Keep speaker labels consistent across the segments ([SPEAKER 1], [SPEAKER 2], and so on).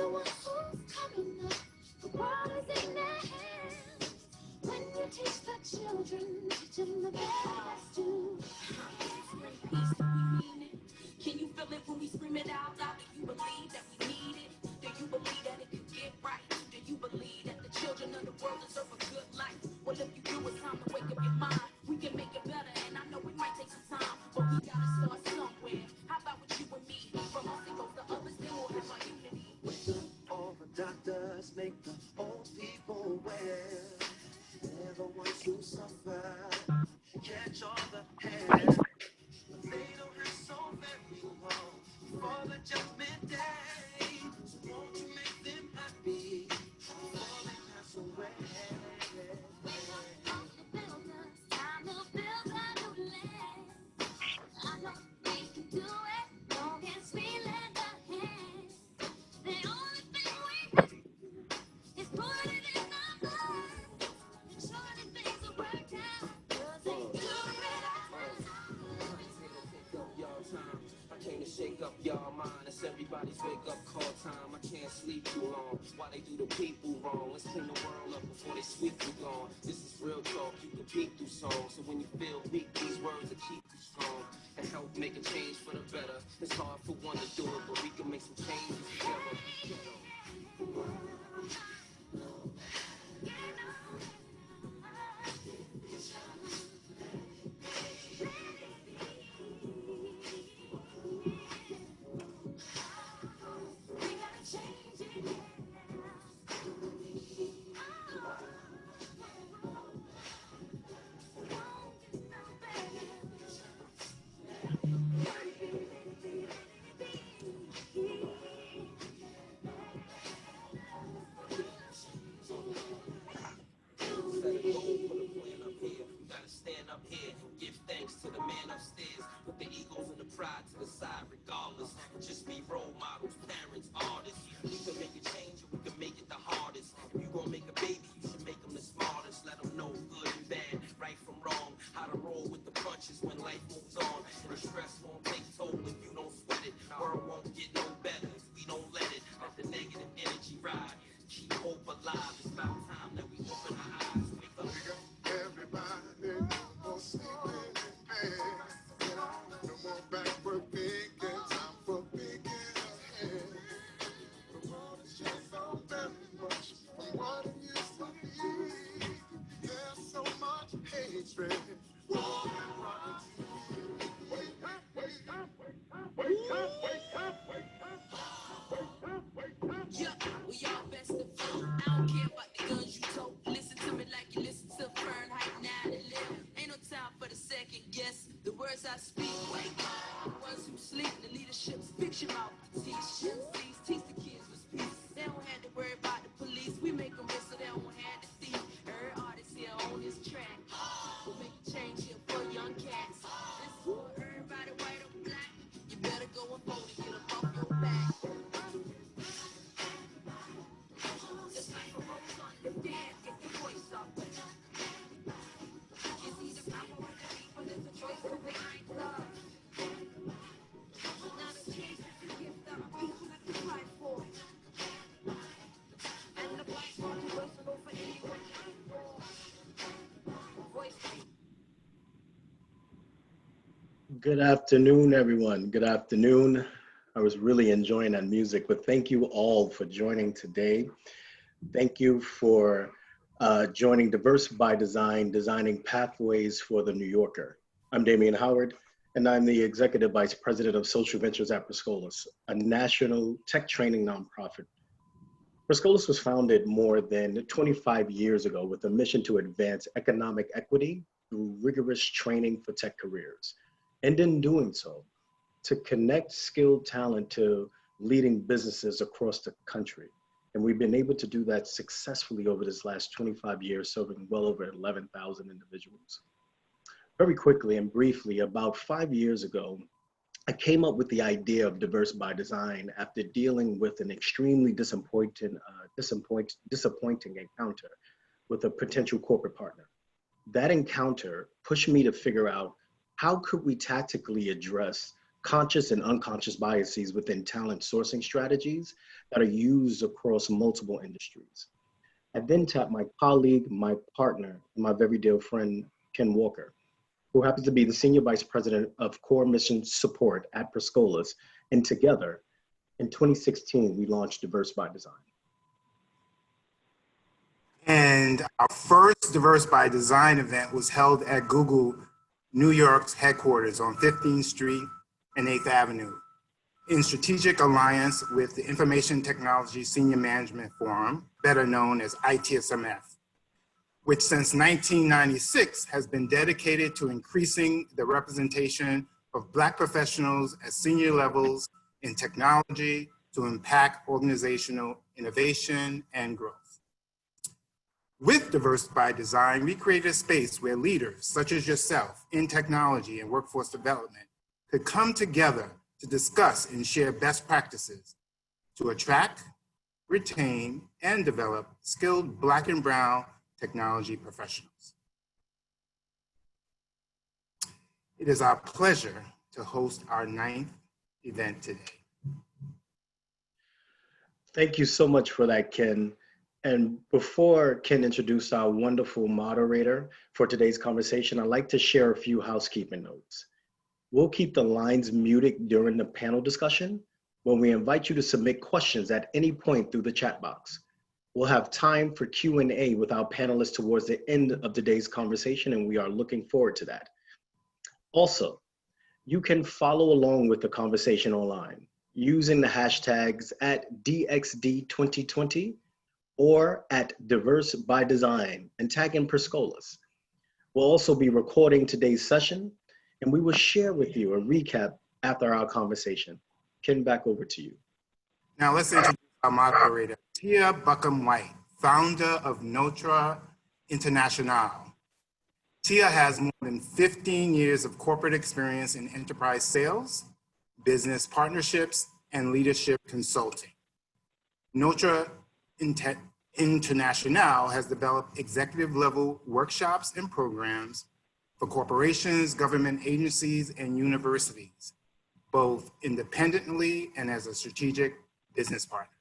[SPEAKER 1] one who's coming up. The world is in their hands. When you teach the children, teach them the best too. Bring peace if we mean it. Can you feel it when we scream it out loud? Do you believe that we need it? Do you believe that it could get right? Do you believe that the children of the world deserve a good life? Well, if you do, it's time to wake up your mind. We can make it better, and I know it might take some time, but we gotta start somewhere. How about with you and me? From us it goes to others, then we'll have our unity.
[SPEAKER 2] All the doctors make the old people well. They're the ones who suffer. Catch all the hair. But they don't have so very long for the judgment day. So won't you make them happy before they pass away?
[SPEAKER 1] Time to build a new land. I know we can do it. Long as we lend a hand. The only thing we can do is put it in our blood. Ensure that things will work out. 'Cause they do it
[SPEAKER 2] I came to shake up y'all mind. It's everybody's wake up call time. I can't sleep too long. Why they do the people wrong? Let's clean the world up before they sweep you gone. This is real talk. You can peek through songs. So when you feel weak, these words will keep you strong and help make a change for the better. It's hard for one to do it, but we can make some changes together. To the man upstairs, put the egos and the pride to the side regardless. Just be role models, parents, artists. We can make a change or we can make it the hardest. If you gonna make a baby, you should make them the smartest. Let them know good and bad, right from wrong, how to roll with the punches when life moves on. And the stress won't take toll if you don't sweat it. World won't get no better if we don't let it. Let the negative energy ride. Keep hope alive. It's about time that we open our eyes. Wake up.
[SPEAKER 3] Everybody, no more sleeping. No more backward thinking, time for thinking ahead. The world has changed so very much from what it used to be. There's so much hatred, war and poverty. Wake up, wake up, wake up, wake up, wake up, wake up, wake up, wake up.
[SPEAKER 1] yeah, we all best to vote. I don't care about the guns you told. Listen to me like you listen to Fahrenheit 9/11. Ain't no time for the second guess. The words I speak, wake up. The ones who sleep, the leadership's fiction out. Teach the kids with peace. They don't have to worry about the police. We make them rich so they don't have to see. Every artist here on this track. We'll make a change here for young cats. This is for everybody, white or black. You better go and vote and get them off your back. Just like a rose on the dead, get your voice up. You see the power of the people, there's a choice to find love. Not a chance to give the people that we fight for. And the black mark is personal for anyone. Voice.
[SPEAKER 4] Good afternoon, everyone. Good afternoon. I was really enjoying that music, but thank you all for joining today. Thank you for joining Diversify Design, designing pathways for the New Yorker. I'm Damian Howard, and I'm the Executive Vice President of Social Ventures at Proscolis, a national tech training nonprofit. Proscolis was founded more than 25 years ago with a mission to advance economic equity through rigorous training for tech careers. And in doing so, to connect skilled talent to leading businesses across the country. And we've been able to do that successfully over this last 25 years, serving well over 11,000 individuals. Very quickly and briefly, about 5 years ago, I came up with the idea of Diverse by Design after dealing with an extremely disappointing encounter with a potential corporate partner. That encounter pushed me to figure out how could we tactically address conscious and unconscious biases within talent sourcing strategies that are used across multiple industries. I then tapped my colleague, my partner, and my very dear friend, Ken Walker, who happens to be the Senior Vice President of Core Mission Support at Perscolas. And together, in 2016, we launched Diversify Design.
[SPEAKER 5] And our first Diverse by Design event was held at Google New York's headquarters on 15th Street and 8th Avenue in strategic alliance with the Information Technology Senior Management Forum, better known as ITSMF, which since 1996 has been dedicated to increasing the representation of Black professionals at senior levels in technology to impact organizational innovation and growth. With Diverse by Design, we created a space where leaders such as yourself in technology and workforce development could come together to discuss and share best practices to attract, retain, and develop skilled Black and brown technology professionals. It is our pleasure to host our 9th event today.
[SPEAKER 4] Thank you so much for that, Ken. And before Ken introduces our wonderful moderator for today's conversation, I'd like to share a few housekeeping notes. We'll keep the lines muted during the panel discussion when we invite you to submit questions at any point through the chat box. We'll have time for Q&A with our panelists towards the end of today's conversation, and we are looking forward to that. Also, you can follow along with the conversation online using the hashtags at DXD2020 or at Diverse by Design and tagging Perscolas. We'll also be recording today's session, and we will share with you a recap after our conversation. Ken, back over to you.
[SPEAKER 5] Now let's introduce our moderator, Tia Buckham-White, founder of Notre International. Tia has more than 15 years of corporate experience in enterprise sales, business partnerships, and leadership consulting. Notre International has developed executive level workshops and programs for corporations, government agencies, and universities, both independently and as a strategic business partner.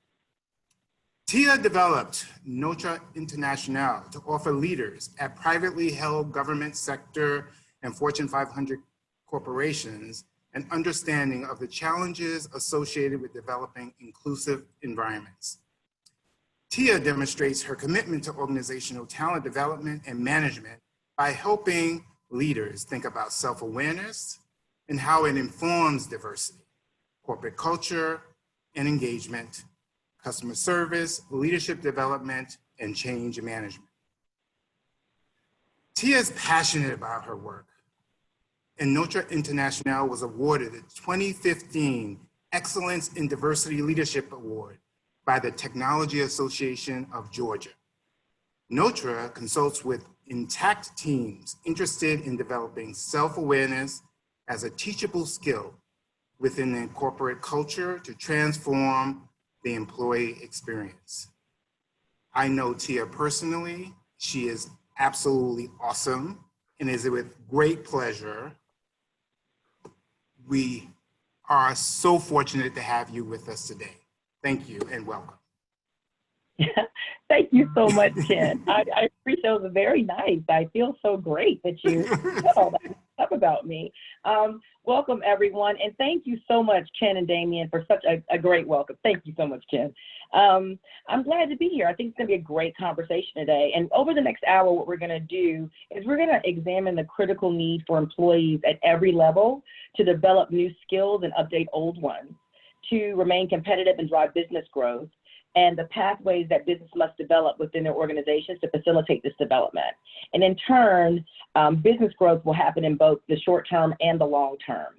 [SPEAKER 5] Tia developed Notre International to offer leaders at privately held government sector and Fortune 500 corporations an understanding of the challenges associated with developing inclusive environments. Tia demonstrates her commitment to organizational talent development and management by helping leaders think about self-awareness and how it informs diversity, corporate culture and engagement, customer service, leadership development, and change management. Tia is passionate about her work, and Notre International was awarded the 2015 Excellence in Diversity Leadership Award by the Technology Association of Georgia. Notre consults with intact teams interested in developing self-awareness as a teachable skill within the corporate culture to transform the employee experience. I know Tia personally. She is absolutely awesome, and it is with great pleasure we are so fortunate to have you with us today. Thank you and welcome.
[SPEAKER 6] Thank you so much, Ken. I appreciate it. Was very nice. I feel so great that you said all that stuff about me. Welcome, everyone. And thank you so much, Ken and Damien, for such a great welcome. Thank you so much, Ken. I'm glad to be here. I think it's going to be a great conversation today. And over the next hour, what we're going to do is we're going to examine the critical need for employees at every level to develop new skills and update old ones, to remain competitive and drive business growth, and the pathways that business must develop within their organizations to facilitate this development. And in turn, business growth will happen in both the short term and the long term.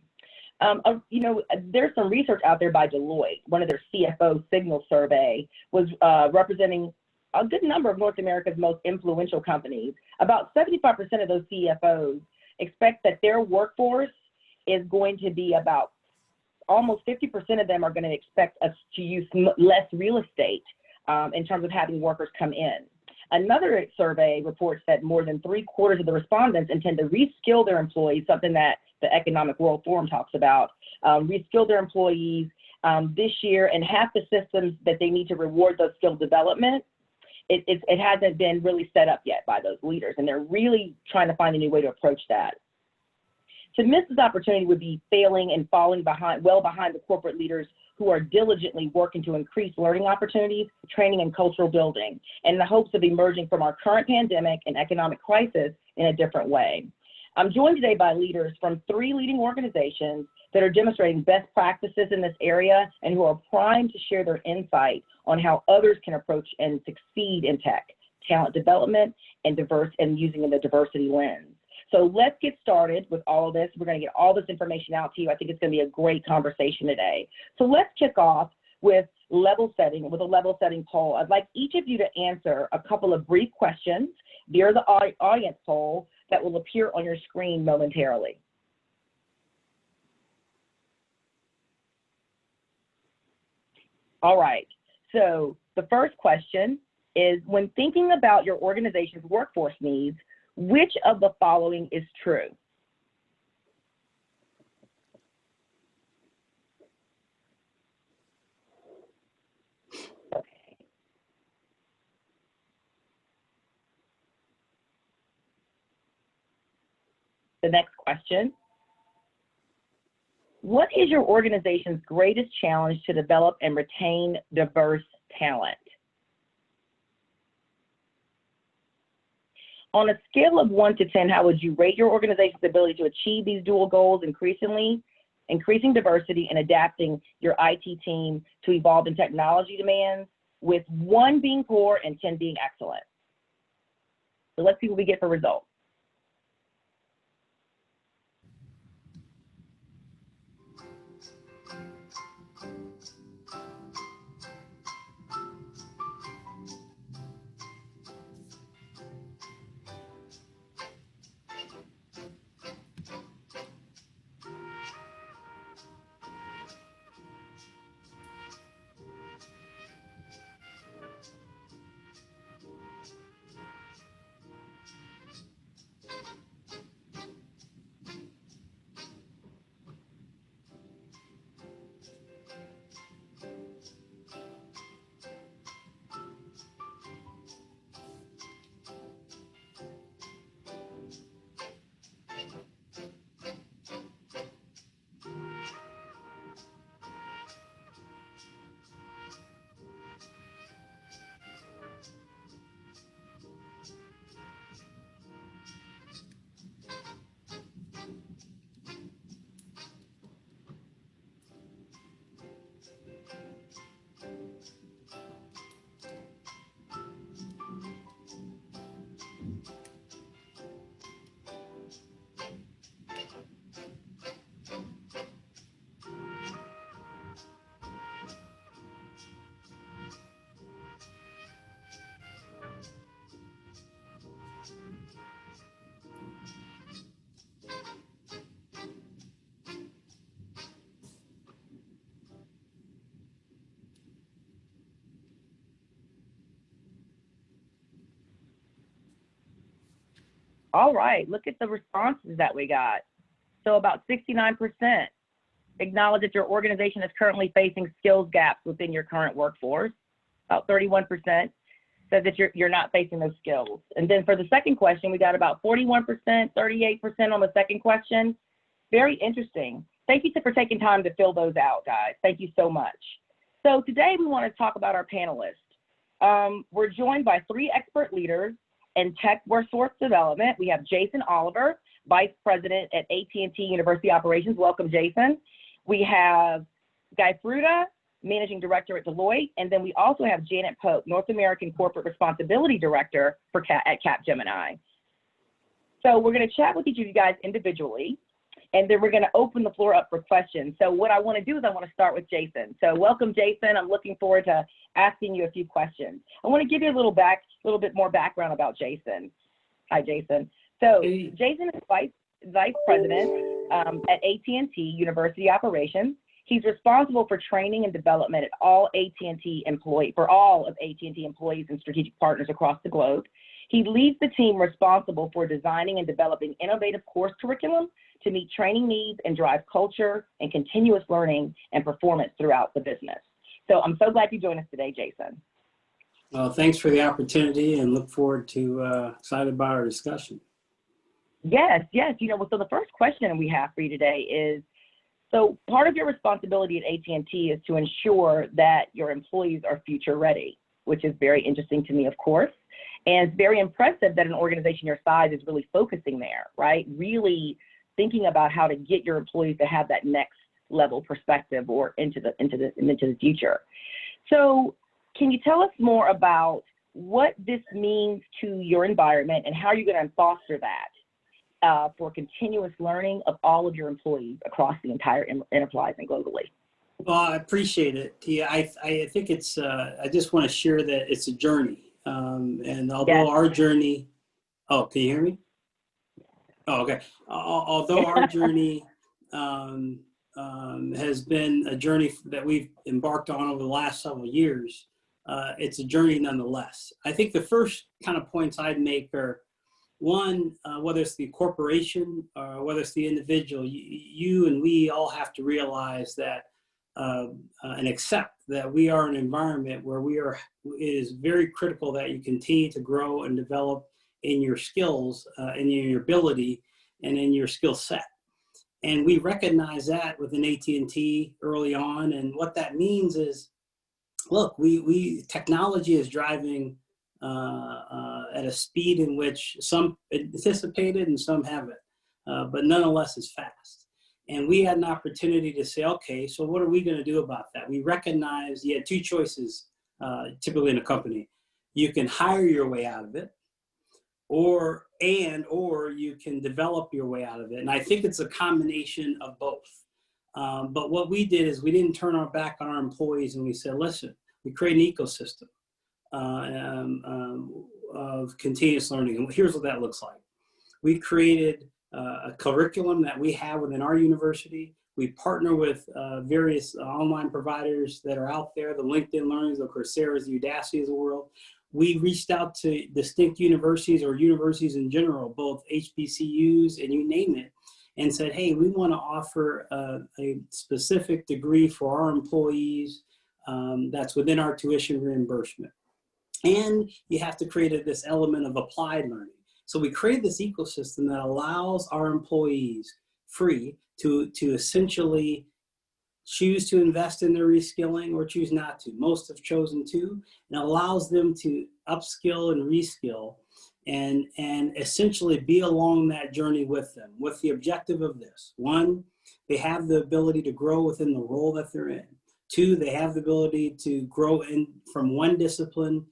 [SPEAKER 6] You know, there's some research out there by Deloitte. One of their CFO signal survey was representing a good number of North America's most influential companies. About 75% of those CFOs expect that their workforce is going to be about almost 50% of them are going to expect us to use less real estate in terms of having workers come in. Another survey reports that more than 3/4 of the respondents intend to reskill their employees, something that the Economic World Forum talks about, reskill their employees this year, and half the systems that they need to reward those skill development, it hasn't been really set up yet by those leaders, and they're really trying to find a new way to approach that. To miss this opportunity would be failing and falling well behind the corporate leaders who are diligently working to increase learning opportunities, training, and cultural building, in the hopes of emerging from our current pandemic and economic crisis in a different way. I'm joined today by leaders from 3 leading organizations that are demonstrating best practices in this area and who are primed to share their insight on how others can approach and succeed in tech, talent development, and using the diversity lens. So let's get started with all of this. We're going to get all this information out to you. I think it's going to be a great conversation today. So let's kick off with a level setting poll. I'd like each of you to answer a couple of brief questions via the audience poll that will appear on your screen momentarily. All right, so the first question is, when thinking about your organization's workforce needs, which of the following is true? Okay. The next question. What is your organization's greatest challenge to develop and retain diverse talent? On a scale of 1 to 10, how would you rate your organization's ability to achieve these dual goals, increasing diversity and adapting your IT team to evolving technology demands, with 1 being poor and 10 being excellent? So let's see what we get for results. All right, look at the responses that we got. So about 69% acknowledge that your organization is currently facing skills gaps within your current workforce. About 31% said that you're not facing those skills. And then for the second question, we got about 41%, 38% on the second question. Very interesting. Thank you for taking time to fill those out, guys. Thank you so much. So today we want to talk about our panelists. We're joined by 3 expert leaders in tech workforce development. We have Jason Oliver, Vice President at AT&T University Operations. Welcome, Jason. We have Guy Fruta, Managing Director at Deloitte. And then we also have Janet Pope, North American Corporate Responsibility Director at Capgemini. So we're going to chat with each of you guys individually, and then we're going to open the floor up for questions. So what I want to do is I want to start with Jason. So welcome, Jason. I'm looking forward to asking you a few questions. I want to give you a little bit more background about Jason. Hi, Jason. So Jason is Vice President at AT&T University Operations. He's responsible for training and development at all AT&T employee for all of AT&T employees and strategic partners across the globe. He leads the team responsible for designing and developing innovative course curriculum to meet training needs and drive culture and continuous learning and performance throughout the business. So I'm so glad you joined us today, Jason.
[SPEAKER 7] Well, thanks for the opportunity and look forward to excited about our discussion.
[SPEAKER 6] Yes. So the first question we have for you today is, so part of your responsibility at AT&T is to ensure that your employees are future ready, which is very interesting to me, of course. And it's very impressive that an organization your size is really focusing there, right? Really thinking about how to get your employees to have that next level perspective or into the future. So can you tell us more about what this means to your environment and how you're going to foster that for continuous learning of all of your employees across the entire enterprise and globally?
[SPEAKER 7] Well, I appreciate it, Tia. I think it's, I just want to share that it's a journey. And although our journey, oh, can you hear me? Oh, okay. Although our journey has been a journey that we've embarked on over the last several years, it's a journey nonetheless. I think the first kind of points I'd make are, one, whether it's the corporation or whether it's the individual, you and we all have to realize that and accept that we are an environment where it is very critical that you continue to grow and develop in your skills and in your ability and in your skill set. And we recognize that within AT&T early on. And what that means is, look, technology is driving at a speed in which some anticipated and some haven't, but nonetheless is fast. And we had an opportunity to say, okay, so what are we going to do about that? We recognize you had two choices typically in a company. You can hire your way out of it, or you can develop your way out of it. And I think it's a combination of both. But what we did is we didn't turn our back on our employees, and we said, listen, we create an ecosystem of continuous learning. And here's what that looks like. We created a curriculum that we have within our university. We partner with various online providers that are out there, the LinkedIn Learnings, the Coursera's, the Udacity's of the world. We reached out to distinct universities or universities in general, both HBCUs and you name it, and said, hey, we want to offer a specific degree for our employees that's within our tuition reimbursement. And you have to create this element of applied learning. So we created this ecosystem that allows our employees free to essentially choose to invest in their reskilling or choose not to. Most have chosen to, and allows them to upskill and reskill and essentially be along that journey with them with the objective of this. One, they have the ability to grow within the role that they're in. Two, they have the ability to grow in from one discipline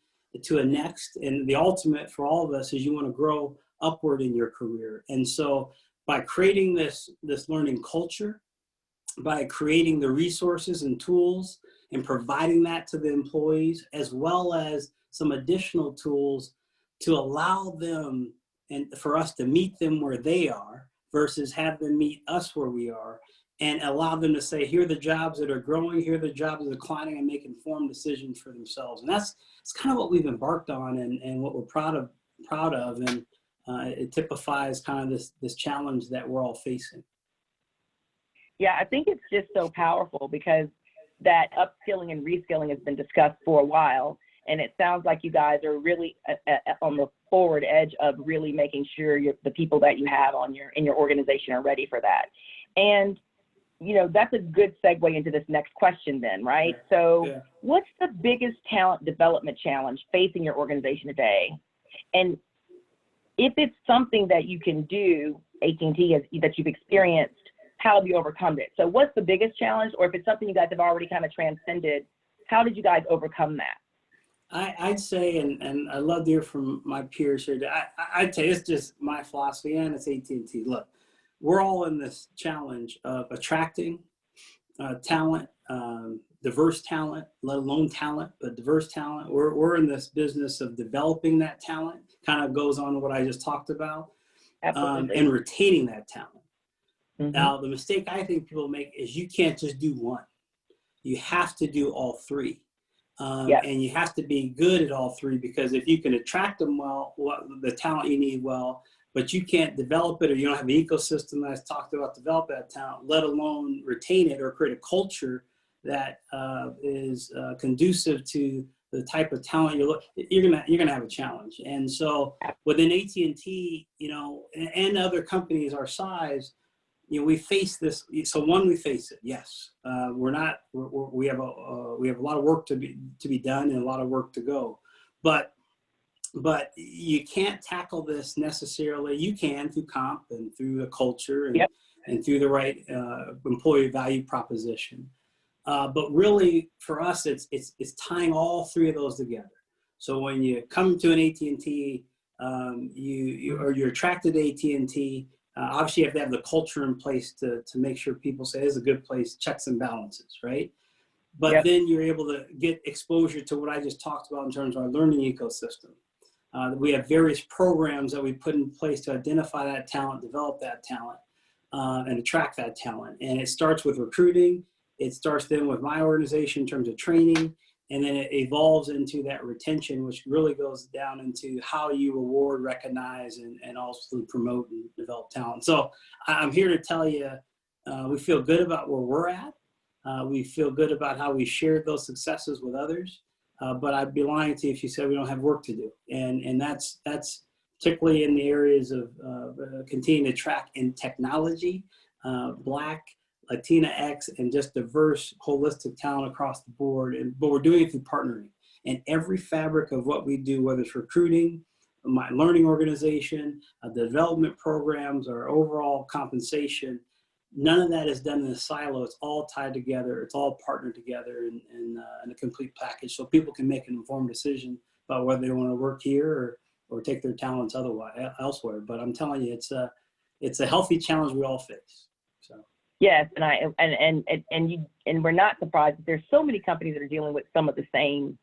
[SPEAKER 7] to a next. And the ultimate for all of us is you want to grow upward in your career. And so by creating this learning culture, by creating the resources and tools and providing that to the employees, as well as some additional tools to allow them and for us to meet them where they are versus have them meet us where we are, and allow them to say, here are the jobs that are growing, here are the jobs that are declining, and make informed decisions for themselves. And it's kind of what we've embarked on and what we're proud of. And it typifies kind of this challenge that we're all facing.
[SPEAKER 6] Yeah, I think it's just so powerful because that upskilling and reskilling has been discussed for a while. And it sounds like you guys are really on the forward edge of really making sure the people that you have in your organization are ready for that. And, you know, that's a good segue into this next question then, right? So what's the biggest talent development challenge facing your organization today? And if it's something that you can do, AT&T, that you've experienced, how have you overcome it? So what's the biggest challenge? Or if it's something you guys have already kind of transcended, how did you guys overcome that?
[SPEAKER 7] I'd say, and I love to hear from my peers here, I'd say it's just my philosophy, and it's AT&T. Look, we're all in this challenge of attracting talent, diverse talent, let alone talent, but diverse talent. We're in this business of developing that talent, kind of goes on to what I just talked about, and retaining that talent. Now, the mistake I think people make is you can't just do one. You have to do all three. And you have to be good at all three, because if you can attract them well, the talent you need well, but you can't develop it, or you don't have an ecosystem that I talked about, develop that talent, let alone retain it or create a culture that is conducive to the type of talent you're gonna have a challenge. And so within AT&T, and other companies our size, we face this. So one, we face it. Yes, we have a lot of work to be done and a lot of work to go, but you can't tackle this necessarily. You can through comp and through the culture and through the right employee value proposition. But really, for us, it's tying all three of those together. So when you come to an AT&T, you're attracted to AT&T. Obviously, you have to have the culture in place to make sure people say it's a good place, checks and balances, right? But then you're able to get exposure to what I just talked about in terms of our learning ecosystem. We have various programs that we put in place to identify that talent, develop that talent, and attract that talent. And it starts with recruiting. It starts then with my organization in terms of training, and then it evolves into that retention, which really goes down into how you reward, recognize, and also promote and develop talent. So I'm here to tell you, we feel good about where we're at. We feel good about how we shared those successes with others. But I'd be lying to you if you said we don't have work to do. And that's particularly in the areas of continuing to track in technology, Black, Latinx, and just diverse, holistic talent across the board. But we're doing it through partnering. And every fabric of what we do, whether it's recruiting, my learning organization, the development programs, or overall compensation, none of that is done in a silo. It's all tied together. It's all partnered together in a complete package, so people can make an informed decision about whether they want to work here or take their talents elsewhere. But I'm telling you, it's a healthy challenge we all face. So.
[SPEAKER 6] Yes, and we're not surprised that there's so many companies that are dealing with some of the same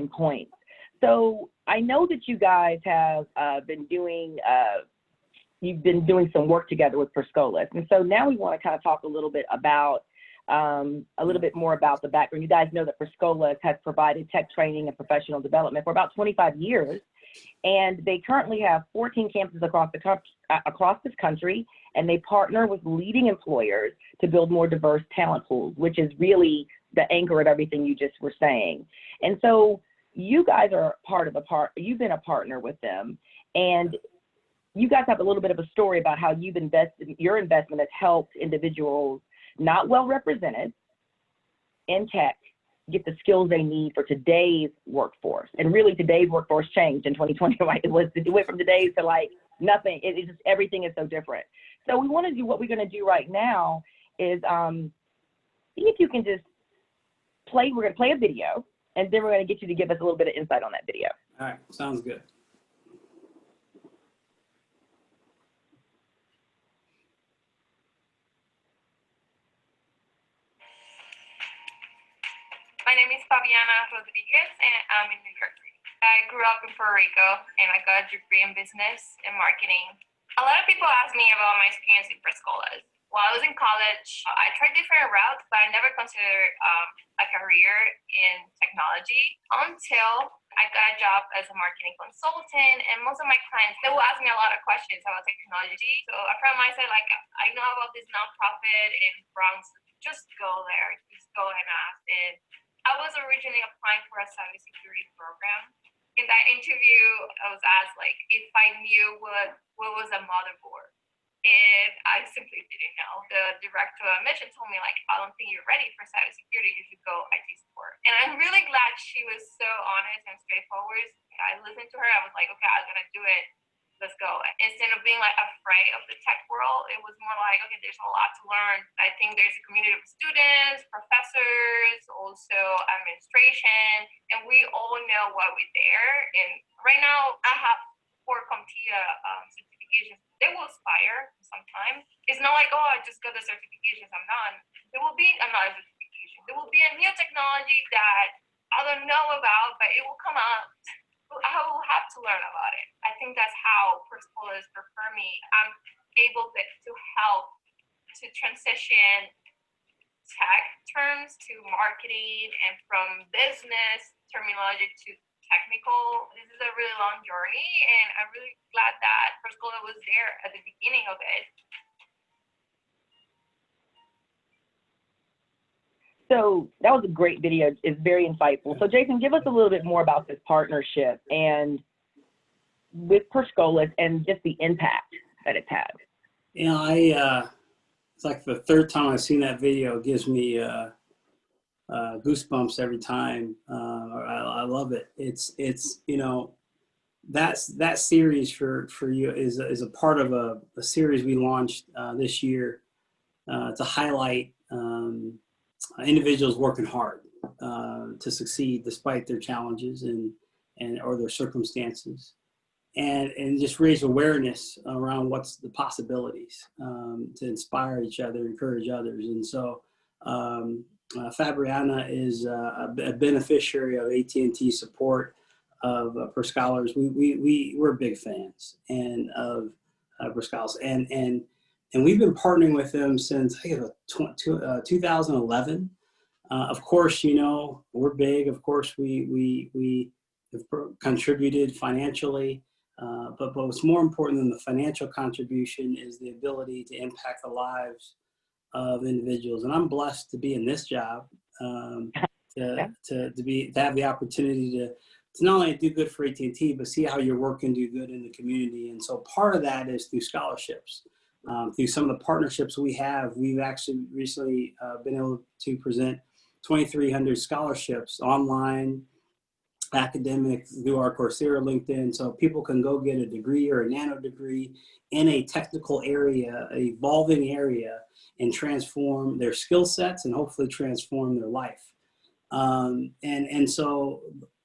[SPEAKER 6] points. So I know that you guys have been doing you've been doing some work together with Perscolas, and so now we want to kind of talk a little bit about a little bit more about the background. You guys know that Perscolas has provided tech training and professional development for about 25 years. And they currently have 14 campuses across this country, and they partner with leading employers to build more diverse talent pools, which is really the anchor of everything you just were saying. And so you guys are you've been a partner with them, and you guys have a little bit of a story about how your investment has helped individuals not well represented in tech get the skills they need for today's workforce. And really today's workforce changed in 2020, right? It went from today's to like nothing. It just, everything is so different. So we want to do, what we're going to do right now is see if you can just we're going to play a video, and then we're going to get you to give us a little bit of insight on that video.
[SPEAKER 7] All right, sounds good.
[SPEAKER 8] My name is Fabiana Rodriguez, and I'm in New York City. I grew up in Puerto Rico, and I got a degree in business and marketing. A lot of people ask me about my experience in Perscolas. While I was in college, I tried different routes, but I never considered a career in technology until I got a job as a marketing consultant. And most of my clients, they will ask me a lot of questions about technology. So a friend of mine said, like, I know about this nonprofit in Bronx. Just go there. Just go and ask. And I was originally applying for a cybersecurity program. In that interview, I was asked, like, if I knew what was a motherboard. And I simply didn't know. The director of admission told me, like, I don't think you're ready for cybersecurity. You should go IT support. And I'm really glad she was so honest and straightforward. I listened to her. I was like, okay, I'm going to do it. Let's go. Instead of being like afraid of the tech world, it was more like, okay, there's a lot to learn. I think there's a community of students, professors, also administration, and we all know why we're there. And right now, I have 4 CompTIA certifications. They will expire sometime. It's not like, oh, I just got the certifications, I'm done. There will be another certification. There will be a new technology that I don't know about, but it will come out. I will have to learn about it. I think that's how Perscolas prefer me. I'm able to help to transition tech terms to marketing and from business terminology to technical. This is a really long journey, and I'm really glad that Perscola was there at the beginning of it.
[SPEAKER 6] So that was a great video. It's very insightful. So Jason, give us a little bit more about this partnership and with Perscola and just the impact that it's had.
[SPEAKER 7] Yeah, it's like the third time I've seen that video. It gives me goosebumps every time. I love it. It's that series for you is a part of a series we launched this year to highlight individuals working hard to succeed despite their challenges and or their circumstances, and just raise awareness around what's the possibilities to inspire each other, encourage others. And so Fabriana is a beneficiary of AT&T support of Perscola. We're big fans and of Perscola, and we've been partnering with them since I think 2011. Of course, we're big. Of course, we have contributed financially, but what's more important than the financial contribution is the ability to impact the lives of individuals. And I'm blessed to be in this job, to have the opportunity to not only do good for AT&T, but see how your work can do good in the community. And so part of that is through scholarships. Through some of the partnerships we have, we've actually recently been able to present 2,300 scholarships online, academic, through our Coursera, LinkedIn, so people can go get a degree or a nano degree in a technical area, an evolving area, and transform their skill sets and hopefully transform their life. And so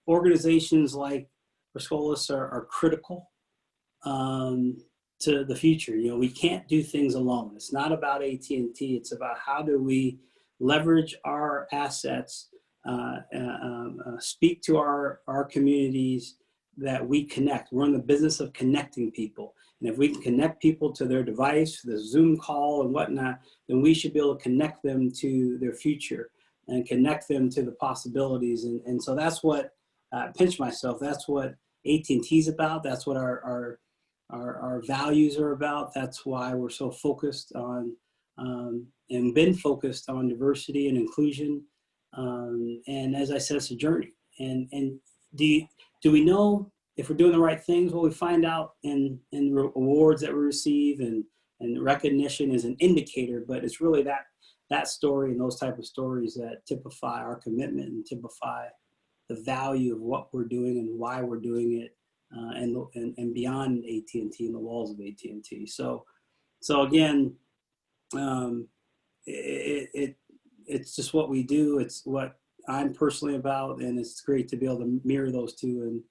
[SPEAKER 7] organizations like Perscola are critical to the future. We can't do things alone. It's not about AT&T. It's about how do we leverage our assets, speak to our communities that we connect. We're in the business of connecting people. And if we can connect people to their device, the Zoom call and whatnot, then we should be able to connect them to their future and connect them to the possibilities. And so that's what, pinch myself, that's what AT&T's about. That's what our values are about. That's why we're so focused on and been focused on diversity and inclusion. And as I said, it's a journey. And do we know if we're doing the right things? Well, we find out in awards that we receive, and recognition is an indicator, but it's really that story and those type of stories that typify our commitment and typify the value of what we're doing and why we're doing it, and beyond AT&T and the walls of AT&T. So again, it's just what we do. It's what I'm personally about, and it's great to be able to mirror those two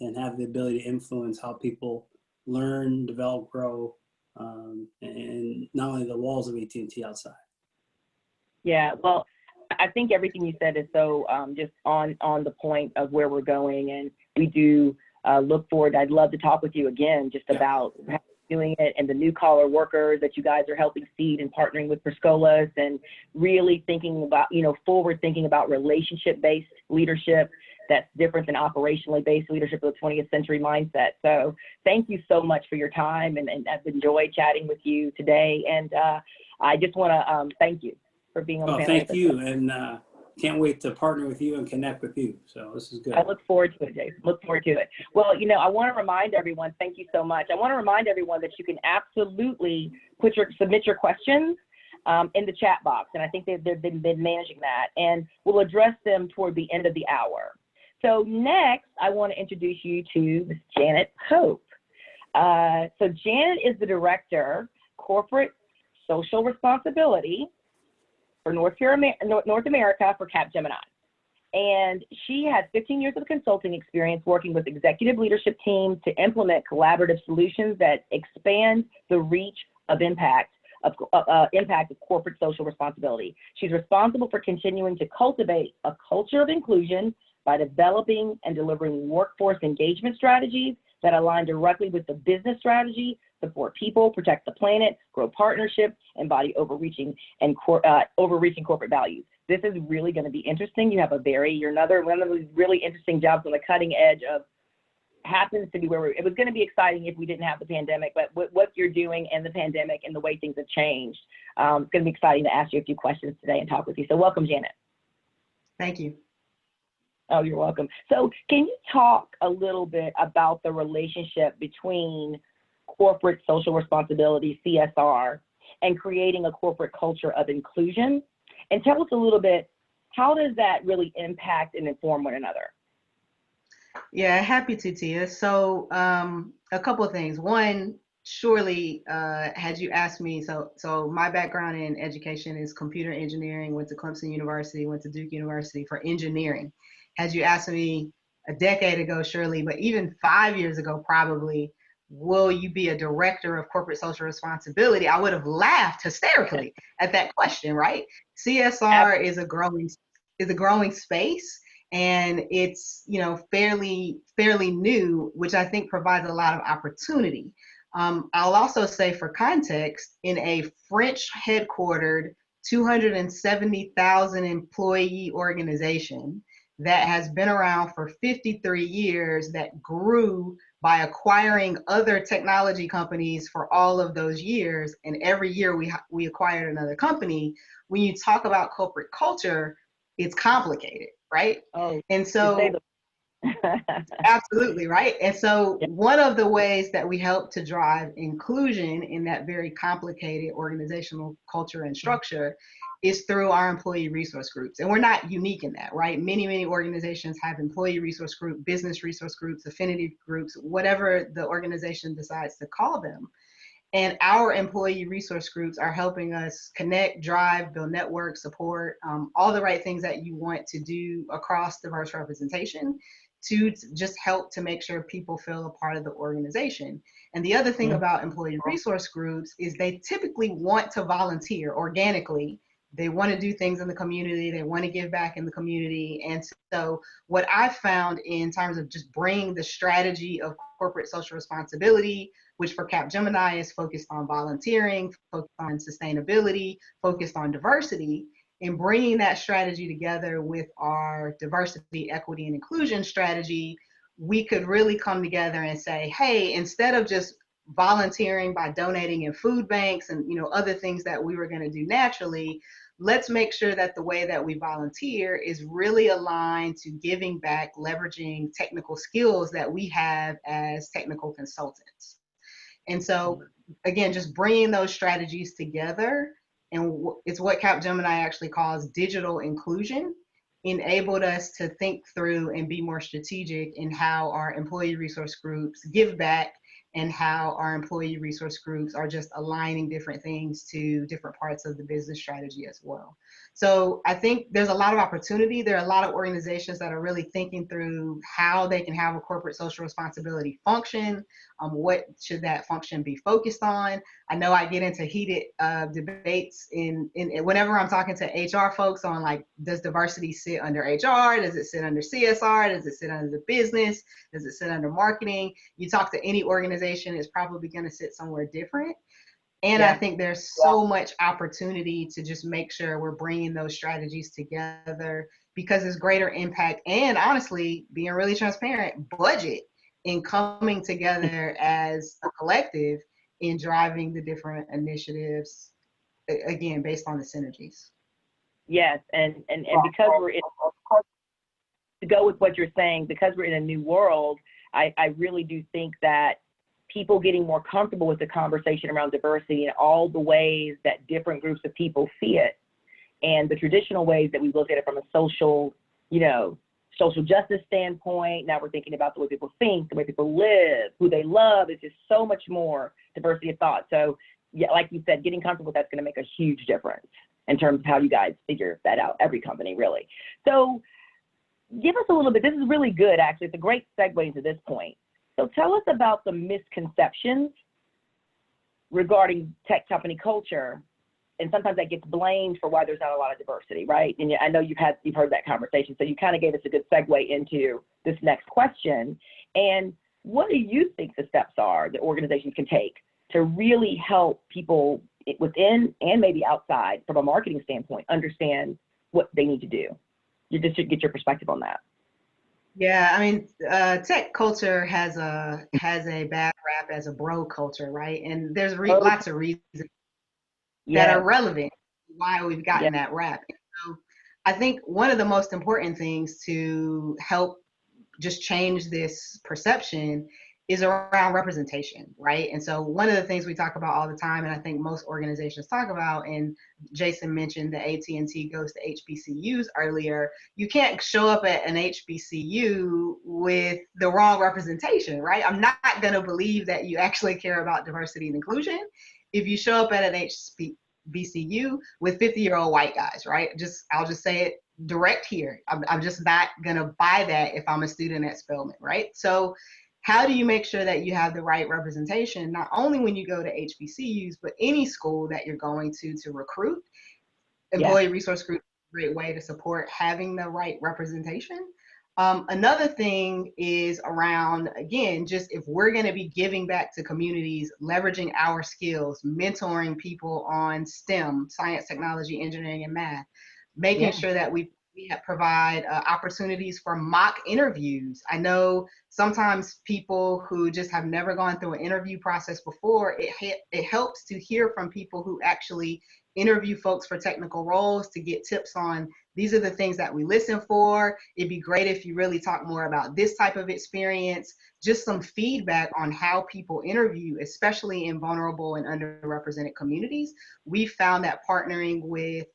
[SPEAKER 7] and have the ability to influence how people learn, develop, grow, and not only the walls of AT&T outside.
[SPEAKER 6] Yeah, well, I think everything you said is so just on the point of where we're going, and we do look forward. I'd love to talk with you again just about doing it and the new collar workers that you guys are helping seed and partnering with Perscola, and really thinking about, forward thinking about relationship-based leadership that's different than operationally based leadership of the 20th century mindset. So thank you so much for your time, and I've enjoyed chatting with you today. And I just want to thank you for being on the panel.
[SPEAKER 7] Thank you, and can't wait to partner with you and connect with you. So this is good.
[SPEAKER 6] I look forward to it, Jason. Look forward to it. Well, I want to remind everyone, thank you so much. I want to remind everyone that you can absolutely submit your questions in the chat box. And I think they've been managing that. And we'll address them toward the end of the hour. So next, I want to introduce you to Ms. Janet Pope. So Janet is the Director, Corporate Social Responsibility for North America for Capgemini. And she has 15 years of consulting experience working with executive leadership teams to implement collaborative solutions that expand the reach of impact of corporate social responsibility. She's responsible for continuing to cultivate a culture of inclusion by developing and delivering workforce engagement strategies that align directly with the business strategy, support people, protect the planet, grow partnerships, embody overreaching corporate values. This is really going to be interesting. You have you're another one of those really interesting jobs on the cutting edge of, happens to be where it was going to be exciting if we didn't have the pandemic, but what you're doing in the pandemic and the way things have changed, it's going to be exciting to ask you a few questions today and talk with you. So welcome, Janet.
[SPEAKER 9] Thank you.
[SPEAKER 6] Oh, you're welcome. So can you talk a little bit about the relationship between corporate social responsibility, CSR, and creating a corporate culture of inclusion? And tell us a little bit, how does that really impact and inform one another?
[SPEAKER 9] Yeah, happy to, Tia. So a couple of things. One, surely, had you asked me, so my background in education is computer engineering, went to Clemson University, went to Duke University for engineering. Had you asked me a decade ago, surely, but even 5 years ago, probably, will you be a director of corporate social responsibility? I would have laughed hysterically at that question, right? CSR is a growing space. And it's, fairly new, which I think provides a lot of opportunity. I'll also say, for context, in a French headquartered 270,000 employee organization that has been around for 53 years, that grew by acquiring other technology companies for all of those years, and every year we acquired another company. When you talk about corporate culture, it's complicated, right?
[SPEAKER 6] Oh,
[SPEAKER 9] and so absolutely, right? And so one of the ways that we help to drive inclusion in that very complicated organizational culture and structure is through our employee resource groups. And we're not unique in that, right? Many organizations have employee resource group, business resource groups, affinity groups, whatever the organization decides to call them. And our employee resource groups are helping us connect, drive, build networks, support, all the right things that you want to do across diverse representation to just help to make sure people feel a part of the organization. And the other thing about employee resource groups is they typically want to volunteer organically. They want to do things in the community. They want to give back in the community. And so what I found in terms of just bringing the strategy of corporate social responsibility, which for Capgemini is focused on volunteering, focused on sustainability, focused on diversity, and bringing that strategy together with our diversity, equity, and inclusion strategy, we could really come together and say, hey, instead of just volunteering by donating in food banks and other things that we were going to do naturally, let's make sure that the way that we volunteer is really aligned to giving back, leveraging technical skills that we have as technical consultants. And so, again, just bringing those strategies together, and it's what Capgemini actually calls digital inclusion, enabled us to think through and be more strategic in how our employee resource groups give back and how our employee resource groups are just aligning different things to different parts of the business strategy as well. So I think there's a lot of opportunity. There are a lot of organizations that are really thinking through how they can have a corporate social responsibility function. What should that function be focused on? I know I get into heated debates in whenever I'm talking to HR folks on, like, does diversity sit under HR? Does it sit under CSR? Does it sit under the business? Does it sit under marketing? You talk to any organization, it's probably going to sit somewhere different. And I think there's so much opportunity to just make sure we're bringing those strategies together, because there's greater impact and, honestly, being really transparent, budget in coming together as a collective in driving the different initiatives, again, based on the synergies.
[SPEAKER 6] Yes, and because we're in, to go with what you're saying, because we're in a new world, I really do think that people getting more comfortable with the conversation around diversity and all the ways that different groups of people see it, and the traditional ways that we look at it from a social, social justice standpoint. Now we're thinking about the way people think, the way people live, who they love. It's just so much more diversity of thought. So, yeah, like you said, getting comfortable with that's going to make a huge difference in terms of how you guys figure that out, every company, really. So give us a little bit. This is really good, actually. It's a great segue into this point. So tell us about the misconceptions regarding tech company culture, and sometimes that gets blamed for why there's not a lot of diversity, right? And I know you've heard that conversation, so you kind of gave us a good segue into this next question. And what do you think the steps are that organizations can take to really help people within and maybe outside, from a marketing standpoint, understand what they need to do? You just should get your perspective on that.
[SPEAKER 9] Yeah, I mean, tech culture has a bad rap as a bro culture, right? And there's lots of reasons that are relevant why we've gotten that rap. So I think one of the most important things to help just change this perception is around representation, right? And so one of the things we talk about all the time, and I think most organizations talk about, and Jason mentioned the AT&T goes to HBCUs earlier, you can't show up at an HBCU with the wrong representation, right? I'm not gonna believe that you actually care about diversity and inclusion if you show up at an HBCU with 50-year-old white guys, right? I'll just say it direct here. I'm just not gonna buy that if I'm a student at Spelman, right? So how do you make sure that you have the right representation, not only when you go to HBCUs, but any school that you're going to recruit? Employee resource group is a great way to support having the right representation. Another thing is around, again, just if we're going to be giving back to communities, leveraging our skills, mentoring people on STEM, science, technology, engineering, and math, making sure that we provide opportunities for mock interviews. I know sometimes people who just have never gone through an interview process before, it helps to hear from people who actually interview folks for technical roles to get tips on, these are the things that we listen for. It'd be great if you really talk more about this type of experience, just some feedback on how people interview, especially in vulnerable and underrepresented communities. We found that partnering with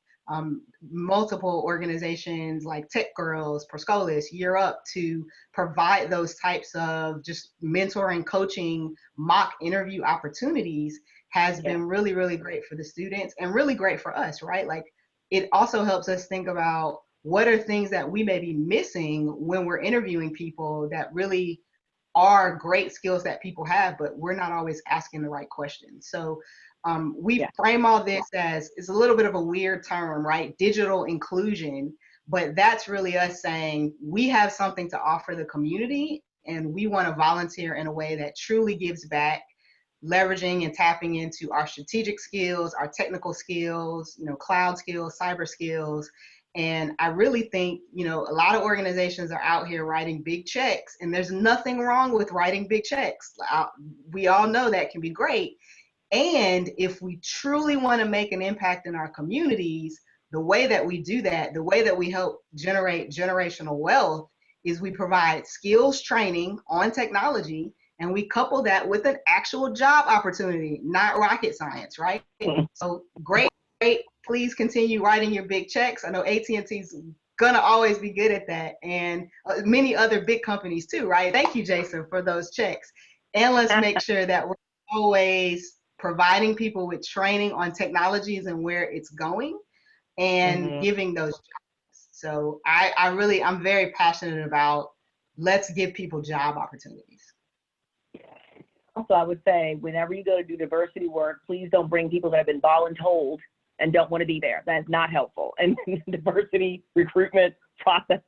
[SPEAKER 9] multiple organizations like Tech Girls, Proscolis, Year Up to provide those types of just mentoring, coaching, mock interview opportunities has been really, really great for the students and really great for us, right? Like, it also helps us think about what are things that we may be missing when we're interviewing people that really are great skills that people have, but we're not always asking the right questions. So we frame all this as, it's a little bit of a weird term, right? Digital inclusion, but that's really us saying we have something to offer the community and we want to volunteer in a way that truly gives back, leveraging and tapping into our strategic skills, our technical skills, cloud skills, cyber skills. And I really think, a lot of organizations are out here writing big checks, and there's nothing wrong with writing big checks. We all know that can be great. And if we truly want to make an impact in our communities, the way that we do that, the way that we help generate generational wealth is we provide skills training on technology, and we couple that with an actual job opportunity, not rocket science, right? So great. Please continue writing your big checks. I know AT&T's gonna always be good at that, and many other big companies too, right? Thank you, Jason, for those checks. And let's make sure that we're always providing people with training on technologies and where it's going and giving those jobs. So I'm very passionate about, let's give people job opportunities.
[SPEAKER 6] Also, I would say, whenever you go to do diversity work, please don't bring people that have been voluntold and don't want to be there. That is not helpful in diversity recruitment processes.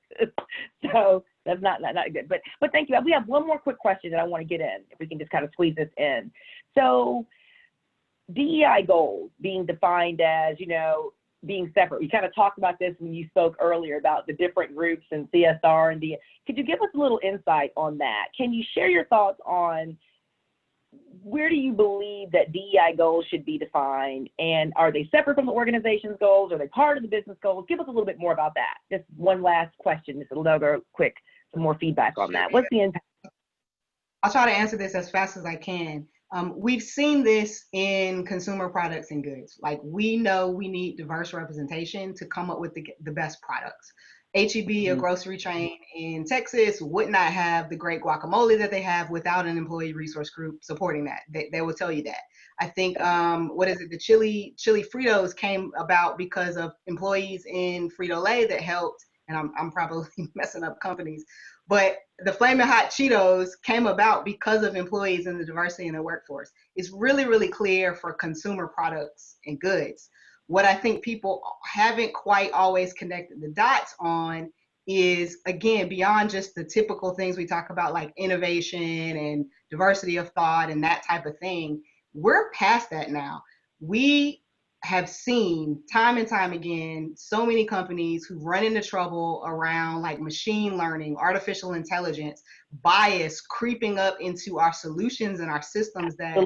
[SPEAKER 6] So that's not good. But thank you. We have one more quick question that I want to get in, if we can just kind of squeeze this in. So DEI goals being defined as, being separate. We kind of talked about this when you spoke earlier about the different groups and CSR and DEI. Could you give us a little insight on that? Can you share your thoughts on where do you believe that DEI goals should be defined? And are they separate from the organization's goals? Are they part of the business goals? Give us a little bit more about that. Just one last question, just another quick, some more feedback on that. What's the impact?
[SPEAKER 9] I'll try to answer this as fast as I can. We've seen this in consumer products and goods. Like, we know we need diverse representation to come up with the best products. H-E-B, a grocery chain in Texas, would not have the great guacamole that they have without an employee resource group supporting that. They will tell you that. I think, the chili Fritos came about because of employees in Frito-Lay that helped, and I'm probably messing up companies, but the Flamin' Hot Cheetos came about because of employees and the diversity in the workforce. It's really, really clear for consumer products and goods. What I think people haven't quite always connected the dots on is, again, beyond just the typical things we talk about, like innovation and diversity of thought and that type of thing. We're past that now. We have seen time and time again so many companies who run into trouble around like machine learning, artificial intelligence, bias creeping up into our solutions and our systems that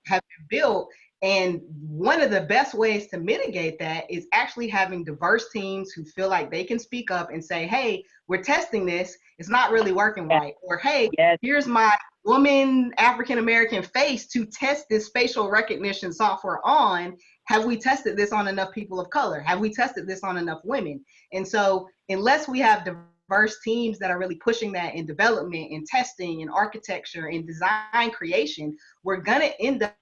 [SPEAKER 9] have been built. And one of the best ways to mitigate that is actually having diverse teams who feel like they can speak up and say, hey, we're testing this, it's not really working right. Or, hey, here's my woman African American face to test this facial recognition software on. Have we tested this on enough people of color? Have we tested this on enough women? And so unless we have diverse teams that are really pushing that in development and testing and architecture and design creation, we're going to end up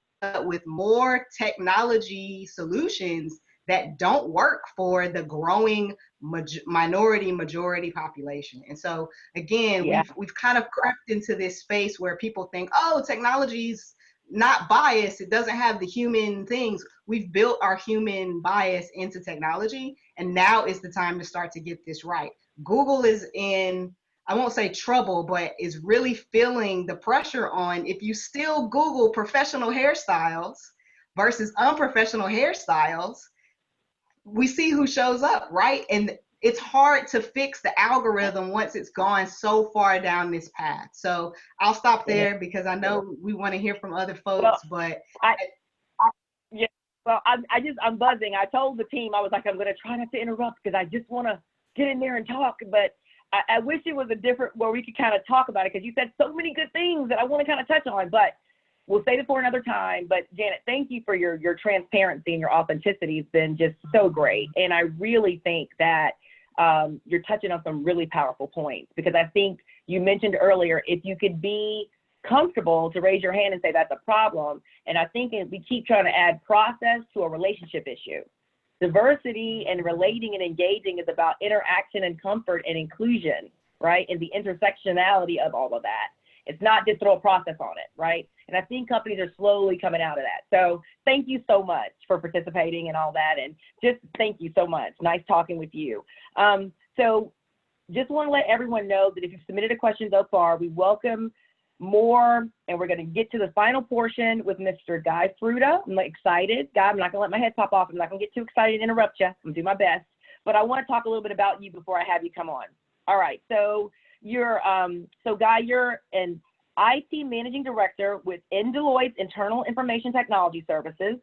[SPEAKER 9] with more technology solutions that don't work for the growing minority majority population. And so again, we've kind of crept into this space where people think, oh, technology's not biased, it doesn't have the human things. We've built our human bias into technology, and now is the time to start to get this right. Google is in, I won't say trouble, but is really feeling the pressure on, if you still Google professional hairstyles versus unprofessional hairstyles, we see who shows up, right? And it's hard to fix the algorithm once it's gone so far down this path. So I'll stop there because I know we want to hear from other folks, but
[SPEAKER 6] I'm buzzing. I told the team, I was like, I'm going to try not to interrupt because I just want to get in there and talk, but I wish it was a different, where we could kind of talk about it, because you said so many good things that I want to kind of touch on, but we'll save it for another time. But Janet, thank you for your transparency and your authenticity. It's been just so great. And I really think that you're touching on some really powerful points, because I think you mentioned earlier, if you could be comfortable to raise your hand and say that's a problem. And I think we keep trying to add process to a relationship issue. Diversity and relating and engaging is about interaction and comfort and inclusion, right? And the intersectionality of all of that. It's not just throw a process on it, right? And I think companies are slowly coming out of that. So thank you so much for participating and all that. And just thank you so much. Nice talking with you. So just want to let everyone know that if you've submitted a question so far, we welcome more, and we're going to get to the final portion with Mr. Guy Fruta. I'm excited. Guy, I'm not going to let my head pop off. I'm not going to get too excited and interrupt you. I'm going to do my best. But I want to talk a little bit about you before I have you come on. All right. So Guy, you're an IT managing director within Deloitte's Internal Information Technology Services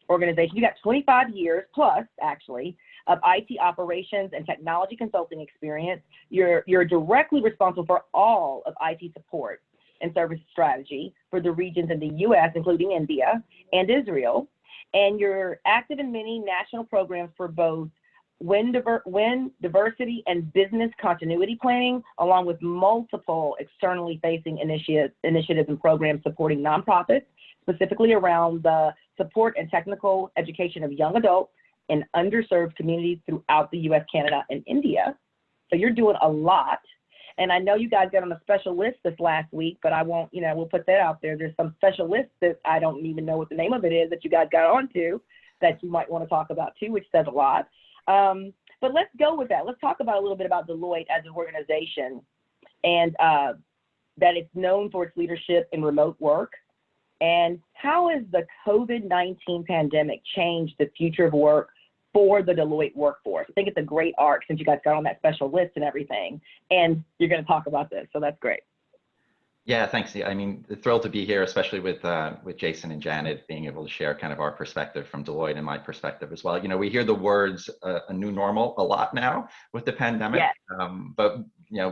[SPEAKER 6] organization. You got 25 years plus, actually, of IT operations and technology consulting experience. You're directly responsible for all of IT support and service strategy for the regions in the U.S., including India and Israel. And you're active in many national programs for both WIN diversity and business continuity planning, along with multiple externally facing initiatives and programs supporting nonprofits, specifically around the support and technical education of young adults in underserved communities throughout the U.S., Canada, and India. So you're doing a lot. And I know you guys got on a special list this last week, but I won't, we'll put that out there. There's some special list that I don't even know what the name of it is that you guys got onto that you might want to talk about too, which says a lot. But let's go with that. Let's talk about a little bit about Deloitte as an organization, and that it's known for its leadership in remote work. And how has the COVID-19 pandemic changed the future of work for the Deloitte workforce? I think it's a great arc since you guys got on that special list and everything, and you're going to talk about this, so that's great.
[SPEAKER 10] Yeah, thanks. I mean, thrilled to be here, especially with Jason and Janet being able to share kind of our perspective from Deloitte and my perspective as well. We hear the words a new normal a lot now with the pandemic, yes. But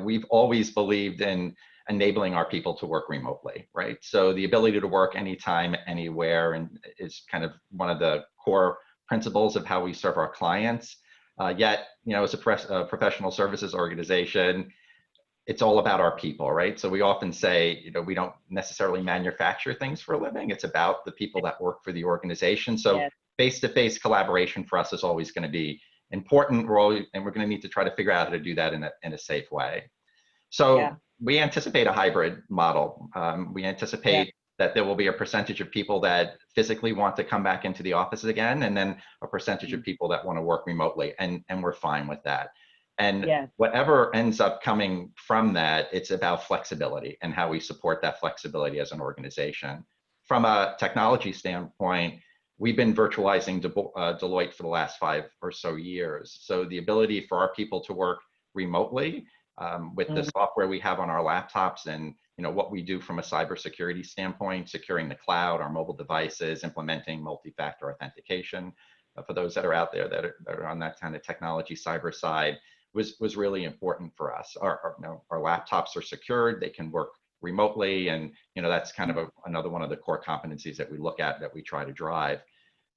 [SPEAKER 10] we've always believed in enabling our people to work remotely, right? So the ability to work anytime, anywhere, and is kind of one of the core principles of how we serve our clients. Yet, as a professional services organization, it's all about our people, right? So we often say, we don't necessarily manufacture things for a living. It's about the people that work for the organization. So yes. Face-to-face collaboration for us is always going to be important. And we're going to need to try to figure out how to do that in a safe way. So we anticipate a hybrid model. We anticipate that there will be a percentage of people that physically want to come back into the office again, and then a percentage of people that want to work remotely, and we're fine with that. And
[SPEAKER 6] Yes.
[SPEAKER 10] whatever ends up coming from that, it's about flexibility and how we support that flexibility as an organization. From a technology standpoint, we've been virtualizing Deloitte for the last 5 or so years. So the ability for our people to work remotely with the software we have on our laptops, and what we do from a cybersecurity standpoint, securing the cloud, our mobile devices, implementing multi-factor authentication for those that are out there that are on that kind of technology cyber side, was really important for us. Our laptops are secured, they can work remotely, and that's kind of another one of the core competencies that we look at, that we try to drive.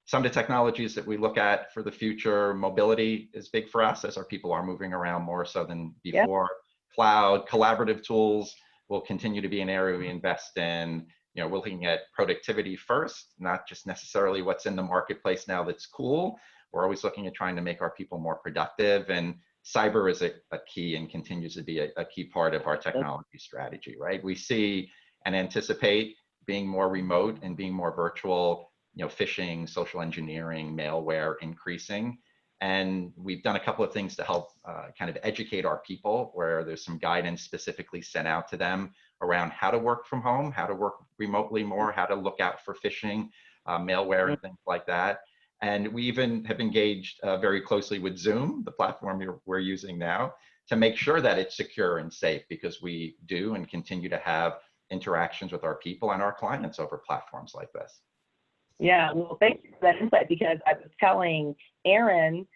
[SPEAKER 10] Some of the technologies that we look at for the future, mobility is big for us, as our people are moving around more so than before. Yep. Cloud, collaborative tools will continue to be an area we invest in. We're looking at productivity first, not just necessarily what's in the marketplace now that's cool. We're always looking at trying to make our people more productive, and cyber is a key and continues to be a key part of our technology strategy, right? We see and anticipate being more remote and being more virtual, phishing, social engineering, malware increasing. And we've done a couple of things to help kind of educate our people, where there's some guidance specifically sent out to them around how to work from home, how to work remotely more, how to look out for phishing, malware, and things like that. And we even have engaged very closely with Zoom, the platform we're using now, to make sure that it's secure and safe, because we do and continue to have interactions with our people and our clients over platforms like this.
[SPEAKER 6] Yeah, well, thank you for that insight, because I was telling Aaron,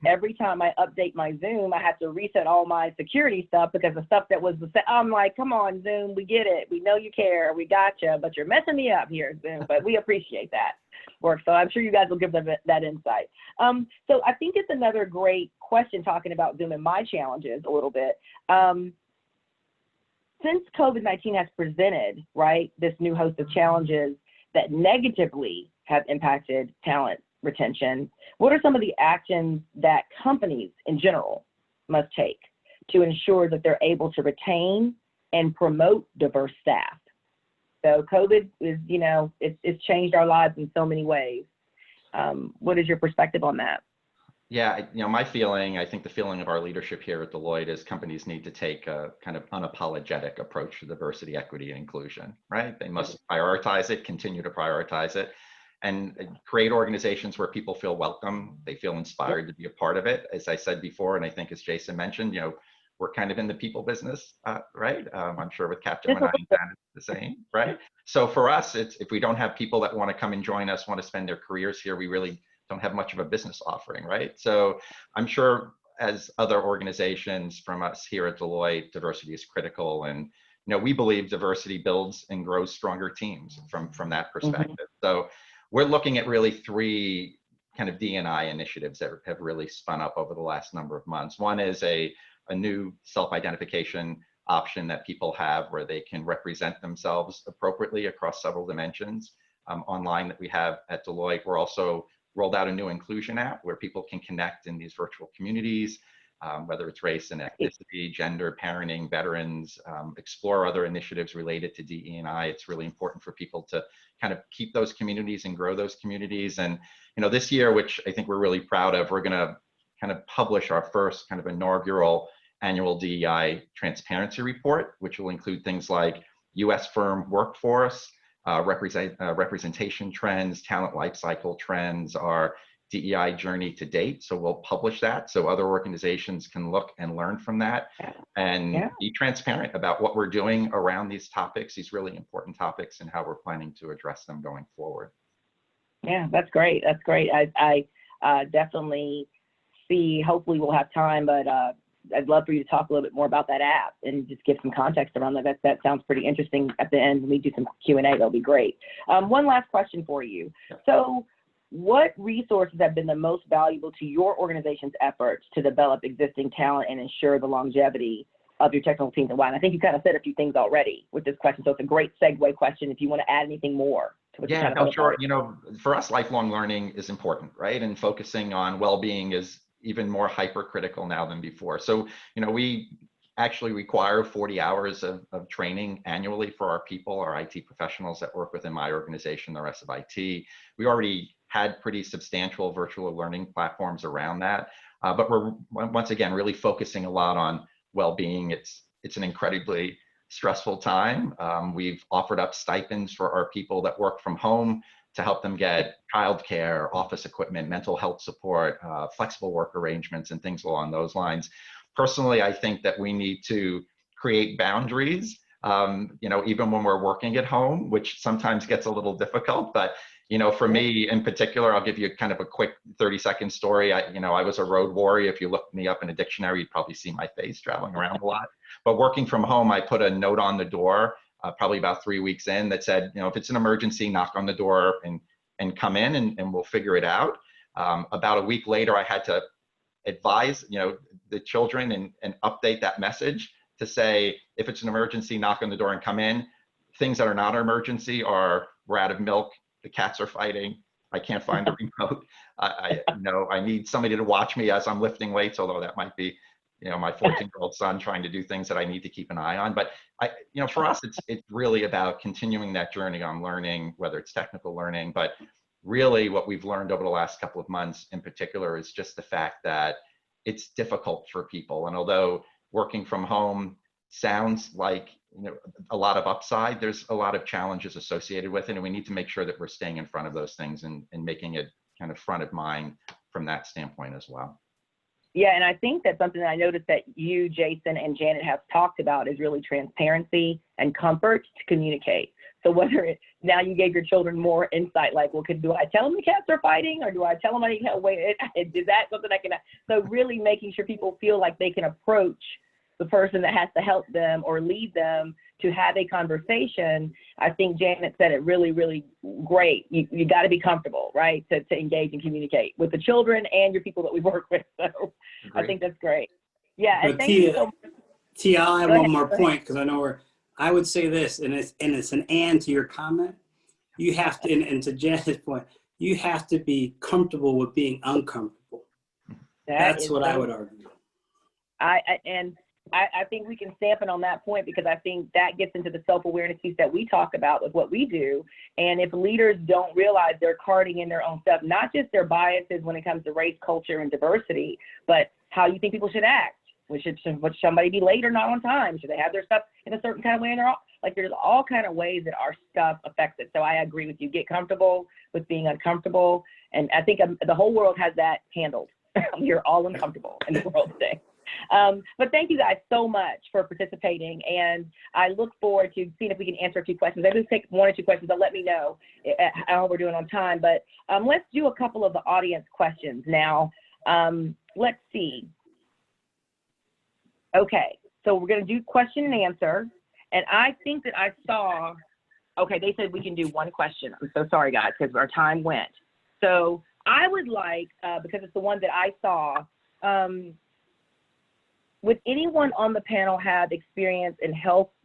[SPEAKER 6] every time I update my Zoom, I have to reset all my security stuff, because the stuff that was, I'm like, come on, Zoom, we get it. We know you care. We gotcha, but you're messing me up here, Zoom, but we appreciate that work. So I'm sure you guys will give them that insight. So I think it's another great question, talking about Zoom and my challenges a little bit. Since COVID-19 has presented, right, this new host of challenges that negatively have impacted talent retention, what are some of the actions that companies in general must take to ensure that they're able to retain and promote diverse staff? So COVID is, it's changed our lives in so many ways. What is your perspective on that?
[SPEAKER 10] Yeah, my feeling, I think the feeling of our leadership here at Deloitte is companies need to take a kind of unapologetic approach to diversity, equity, and inclusion, right? They must prioritize it, continue to prioritize it, and create organizations where people feel welcome, they feel inspired to be a part of it. As I said before, and I think as Jason mentioned, we're kind of in the people business, right? I'm sure with Capgemini it's the same, right? So for us, it's, if we don't have people that want to come and join us, want to spend their careers here, we really don't have much of a business offering, right? So I'm sure, as other organizations from us here at Deloitte, diversity is critical, and we believe diversity builds and grows stronger teams from that perspective. So we're looking at really 3 kind of D&I initiatives that have really spun up over the last number of months. One is a new self-identification option that people have, where they can represent themselves appropriately across several dimensions online that we have at Deloitte. We're also rolled out a new inclusion app where people can connect in these virtual communities, whether it's race and ethnicity, gender, parenting, veterans, explore other initiatives related to DE&I. It's really important for people to kind of keep those communities and grow those communities. And this year, which I think we're really proud of, we're going to kind of publish our first kind of inaugural annual DEI transparency report, which will include things like U.S. firm workforce, representation trends, talent lifecycle trends, our DEI journey to date. So we'll publish that so other organizations can look and learn from that, and be transparent about what we're doing around these topics, these really important topics, and how we're planning to address them going forward.
[SPEAKER 6] Yeah, that's great. That's great. I definitely see, hopefully we'll have time, but I'd love for you to talk a little bit more about that app and just give some context around that. That sounds pretty interesting. At the end, when we do some Q&A, that'll be great. One last question for you. So what resources have been the most valuable to your organization's efforts to develop existing talent and ensure the longevity of your technical teams, and why? And I think you kind of said a few things already with this question, so it's a great segue question if you want to add anything more to what you kind of
[SPEAKER 10] no, sure. For us, lifelong learning is important, right? And focusing on well-being is even more hypercritical now than before. So, we actually require 40 hours of training annually for our people, our IT professionals that work within my organization, the rest of IT. We already had pretty substantial virtual learning platforms around that. But we're once again really focusing a lot on well-being. It's an incredibly stressful time. We've offered up stipends for our people that work from home to help them get childcare, office equipment, mental health support, flexible work arrangements, and things along those lines. Personally, I think that we need to create boundaries, even when we're working at home, which sometimes gets a little difficult. But for me in particular, I'll give you kind of a quick 30-second story. I was a road warrior. If you look me up in a dictionary, you'd probably see my face traveling around a lot. But working from home, I put a note on the door, probably about 3 weeks in, that said, if it's an emergency, knock on the door and come in, and we'll figure it out. About a week later, I had to advise, the children and update that message to say, if it's an emergency, knock on the door and come in. Things that are not an emergency are, we're out of milk, the cats are fighting, I can't find the remote. I need somebody to watch me as I'm lifting weights, although that might be, my 14-year-old son trying to do things that I need to keep an eye on. But for us, it's really about continuing that journey on learning, whether it's technical learning, but really what we've learned over the last couple of months in particular is just the fact that it's difficult for people. And although working from home sounds like a lot of upside, there's a lot of challenges associated with it, and we need to make sure that we're staying in front of those things and making it kind of front of mind from that standpoint as well.
[SPEAKER 6] Yeah, and I think that's something that I noticed that you, Jason, and Janet have talked about is really transparency and comfort to communicate. So whether now you gave your children more insight, like, well, do I tell them the cats are fighting, or do I tell them I need help? Wait, is that something I can? So really making sure people feel like they can approach the person that has to help them or lead them to have a conversation. I think Janet said it really, really great. You got to be comfortable, right, to engage and communicate with the children and your people that we work with. So I think that's great. Yeah, and thank you so much.
[SPEAKER 7] Tia, I have one more point, because I know I would say this, and it's an and to your comment. You have to, and to Janet's point, you have to be comfortable with being uncomfortable. That's what I would argue.
[SPEAKER 6] I think we can stamp it on that point, because I think that gets into the self-awareness piece that we talk about with what we do. And if leaders don't realize they're carting in their own stuff, not just their biases when it comes to race, culture, and diversity, but how you think people should act. Should somebody be late or not on time? Should they have their stuff in a certain kind of way? There's all kind of ways that our stuff affects it. So I agree with you. Get comfortable with being uncomfortable. And I think the whole world has that handled. You're all uncomfortable in the world today. But thank you guys so much for participating. And I look forward to seeing if we can answer a few questions. Maybe take one or two questions. But let me know how we're doing on time. But let's do a couple of the audience questions now. Let's see. Okay, so we're going to do question and answer. And I think that I saw, okay, they said we can do one question. I'm so sorry, guys, because our time went. So I would like, because it's the one that I saw, would anyone on the panel have experience in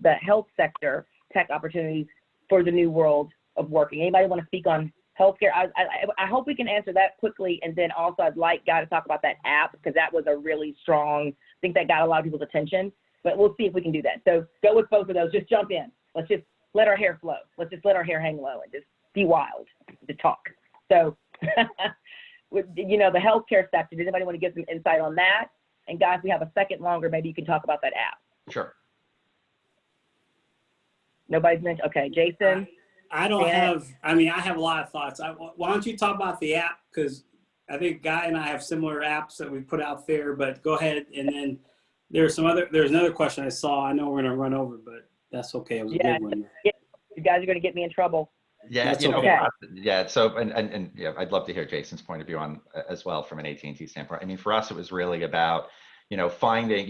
[SPEAKER 6] the health sector, tech opportunities for the new world of working? Anybody want to speak on healthcare? I hope we can answer that quickly. And then also I'd like Guy to talk about that app, because that was a really strong, I think that got a lot of people's attention, but we'll see if we can do that. So go with both of those, just jump in. Let's just let our hair flow. Let's just let our hair hang low and just be wild to talk. So, with, the healthcare sector, does anybody want to give some insight on that? And guys, we have a second longer, maybe you can talk about that app.
[SPEAKER 10] Sure.
[SPEAKER 6] Nobody's mentioned, okay, Jason?
[SPEAKER 7] I have a lot of thoughts. Why don't you talk about the app? Because I think Guy and I have similar apps that we put out there, but go ahead. And then there's another question I saw. I know we're going to run over, but that's okay. It was a good one.
[SPEAKER 6] You guys are going to get me in trouble.
[SPEAKER 10] Yeah,
[SPEAKER 7] that's okay.
[SPEAKER 10] Yeah. So, and yeah, I'd love to hear Jason's point of view on as well from an AT&T standpoint. I mean, for us, it was really about, finding,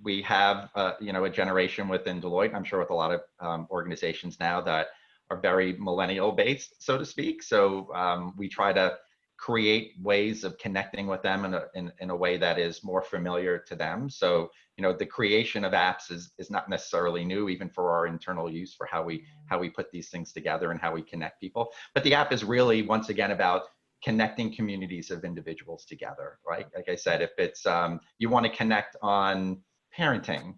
[SPEAKER 10] we have, a generation within Deloitte, I'm sure with a lot of organizations now that are very millennial based, so to speak. So we try to create ways of connecting with them in a way that is more familiar to them. So, the creation of apps is not necessarily new, even for our internal use, for how we put these things together and how we connect people. But the app is really, once again, about connecting communities of individuals together, right? Like I said, if it's, you want to connect on parenting,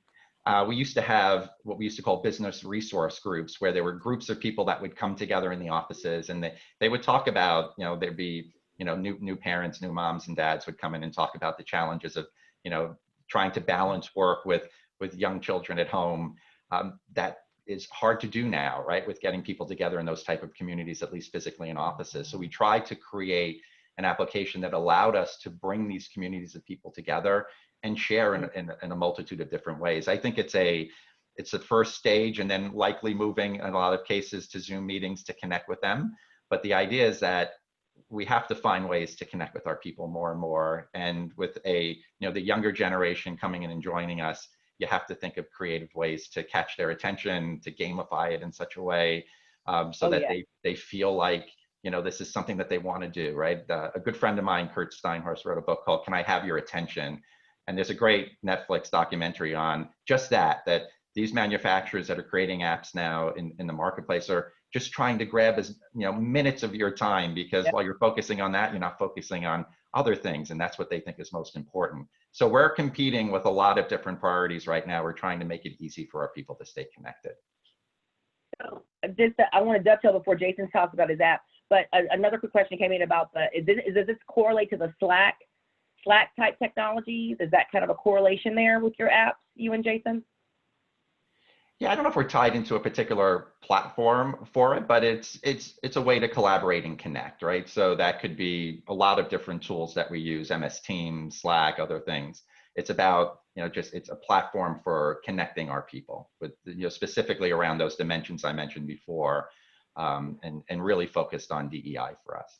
[SPEAKER 10] we used to have what we used to call business resource groups, where there were groups of people that would come together in the offices, and they would talk about, there'd be, new parents, new moms and dads would come in and talk about the challenges of, trying to balance work with young children at home. That is hard to do now, right? With getting people together in those type of communities, at least physically in offices. So we tried to create an application that allowed us to bring these communities of people together and share in a multitude of different ways. I think it's the first stage, and then likely moving in a lot of cases to Zoom meetings to connect with them. But the idea is that we have to find ways to connect with our people more and more. And with the younger generation coming in and joining us, you have to think of creative ways to catch their attention, to gamify it in such a way so that they feel like, this is something that they want to do, right? A good friend of mine, Kurt Steinhorst, wrote a book called Can I Have Your Attention? And there's a great Netflix documentary on just that these manufacturers that are creating apps now in the marketplace are just trying to grab minutes of your time, because while you're focusing on that, you're not focusing on other things. And that's what they think is most important. So we're competing with a lot of different priorities right now. We're trying to make it easy for our people to stay connected.
[SPEAKER 6] So I want to dovetail before Jason talks about his app, but another quick question came in about does this correlate to the Slack type technologies? Is that kind of a correlation there with your apps, you and Jason?
[SPEAKER 10] Yeah, I don't know if we're tied into a particular platform for it, but it's a way to collaborate and connect, right? So that could be a lot of different tools that we use, MS Teams, Slack, other things. It's about, it's a platform for connecting our people with, specifically around those dimensions I mentioned before, and really focused on DEI for us.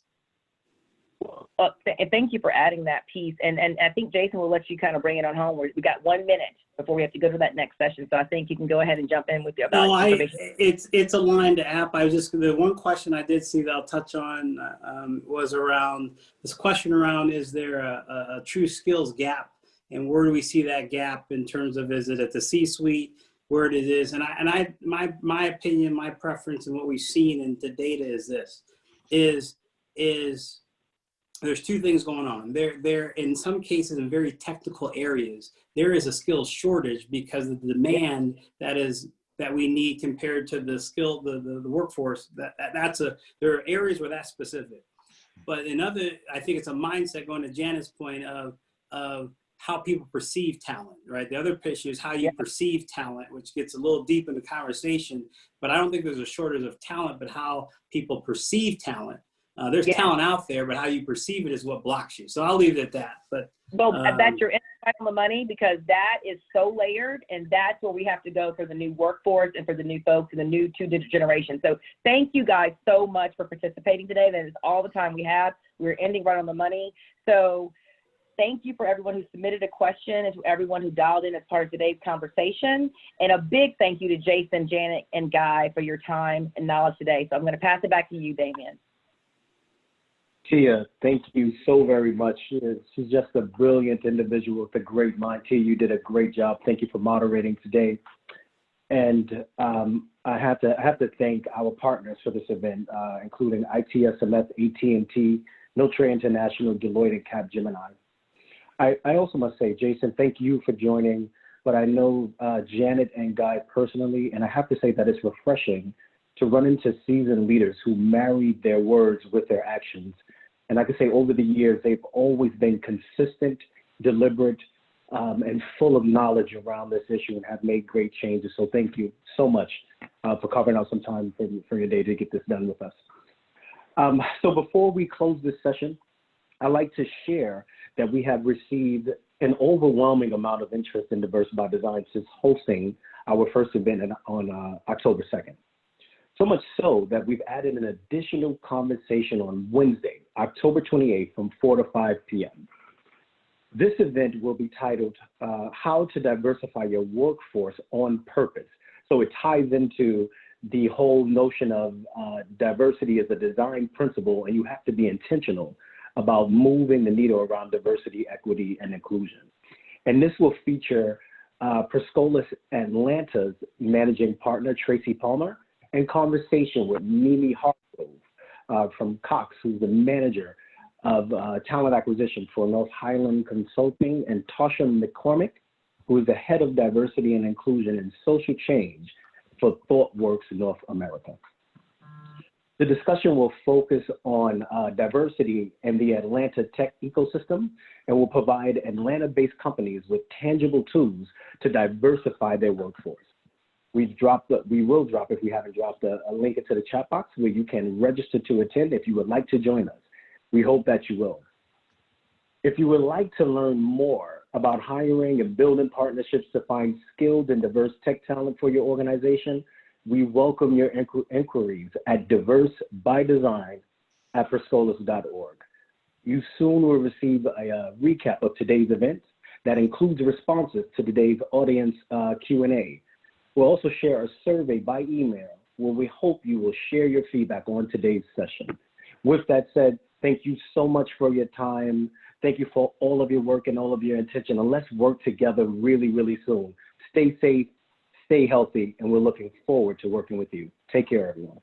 [SPEAKER 6] And thank you for adding that piece. And I think Jason will let you kind of bring it on home. We got 1 minute before we have to go to that next session. So I think you can go ahead and jump in with your
[SPEAKER 7] it's aligned to app. The one question I did see that I'll touch on was around this question around, is there a true skills gap? And where do we see that gap in terms of, is it at the C-suite, where it is? And my opinion, my preference, and what we've seen in the data is this, is there's two things going on. There in some cases, in very technical areas, there is a skills shortage because of the demand that we need compared to the workforce. There are areas where that's specific. But I think it's a mindset, going to Janet's point of how people perceive talent, right? The other issue is how you perceive talent, which gets a little deep in the conversation. But I don't think there's a shortage of talent, but how people perceive talent. There's talent out there, but how you perceive it is what blocks you. So I'll leave it at that. But
[SPEAKER 6] that's your insight on the money, because that is so layered, and that's where we have to go for the new workforce and for the new folks and the new two-digit generation. So thank you guys so much for participating today. That is all the time we have. We're ending right on the money. So thank you for everyone who submitted a question and to everyone who dialed in as part of today's conversation. And a big thank you to Jason, Janet, and Guy for your time and knowledge today. So I'm going to pass it back to you, Damien.
[SPEAKER 4] Tia, thank you so very much. She's just a brilliant individual with a great mind. Tia, you did a great job. Thank you for moderating today. And I have to thank our partners for this event, including ITSMS, AT&T, Notre International, Deloitte, and Capgemini. I also must say, Jason, thank you for joining, but I know Janet and Guy personally, and I have to say that it's refreshing to run into seasoned leaders who married their words with their actions. And I can say over the years, they've always been consistent, deliberate, and full of knowledge around this issue and have made great changes. So thank you so much for carving out some time for your day to get this done with us. So before we close this session, I'd like to share that we have received an overwhelming amount of interest in Diversify Design since hosting our first event on October 2nd. So much so that we've added an additional conversation on Wednesday, October 28th from 4 to 5 p.m. This event will be titled, How to Diversify Your Workforce on Purpose. So it ties into the whole notion of diversity as a design principle, and you have to be intentional about moving the needle around diversity, equity, and inclusion. And this will feature Perscolis Atlanta's managing partner, Tracy Palmer, and conversation with Mimi Hargrove from Cox, who's the manager of talent acquisition for North Highland Consulting, and Tasha McCormick, who is the head of diversity and inclusion and social change for ThoughtWorks North America.
[SPEAKER 11] The discussion will focus on diversity in the Atlanta tech ecosystem and will provide Atlanta-based companies with tangible tools to diversify their workforce. We will drop, if we haven't dropped, a link into the chat box where you can register to attend if you would like to join us. We hope that you will. If you would like to learn more about hiring and building partnerships to find skilled and diverse tech talent for your organization, we welcome your inquiries at diversebydesign@perscolas.org. You soon will receive a recap of today's event that includes responses to today's audience Q&A. We'll also share a survey by email where we hope you will share your feedback on today's session. With that said, thank you so much for your time. Thank you for all of your work and all of your attention. And let's work together really, really soon. Stay safe, stay healthy, and we're looking forward to working with you. Take care, everyone.